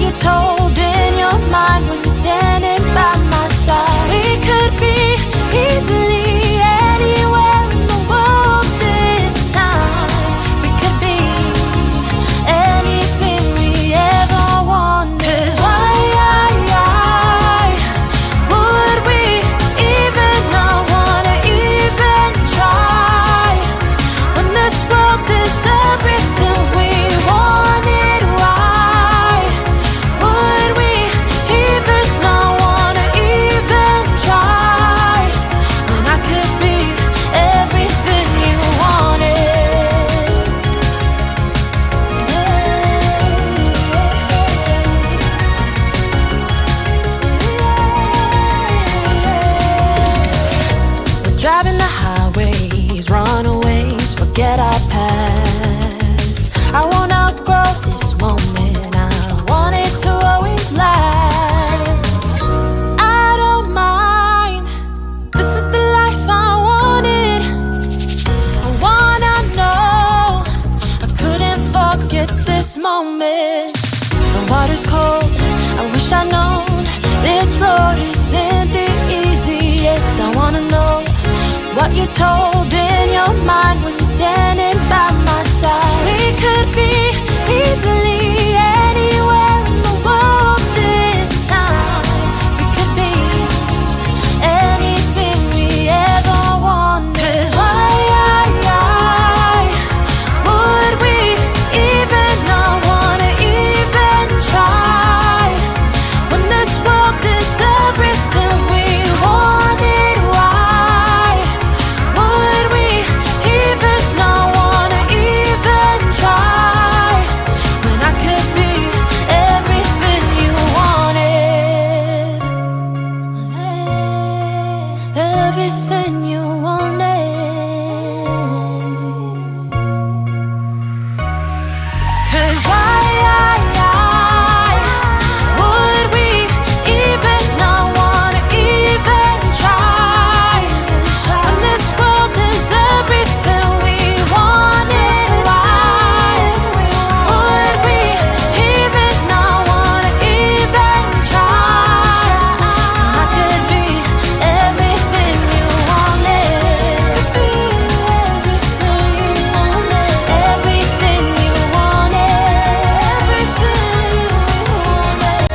you're told in your mind when you're standing by my side. We could be easily anywhere in the world this time. We could be anything we ever wanted. 'Cause why would we even not wanna even try when this world is everything we wanted? Why would we even not wanna even try when I could be everything you wanted? We're driving the highways, runaways, forget our past. I won't outgrow this moment, I want it to always last. I don't mind, this is the life I wanted. I wanna know, I couldn't forget this moment. The water's cold, I wish I'd known this road isn't the easiest. I wanna know what you're told in your mind when you're standing by my side. We could be easily anywhere in the world this time. We could be anything we ever wanted. 'Cause why would we even not wanna even try when this world is everything we wanted? Why would we even not wanna even try when I could be everything you wanted? Everything you wanted. 'Cause why would we even not wanna even try when this world is everything we wanted? Why would we even not wanna even try when I could be everything you wanted? Everything you wanted, everything you wanted, everything you wanted.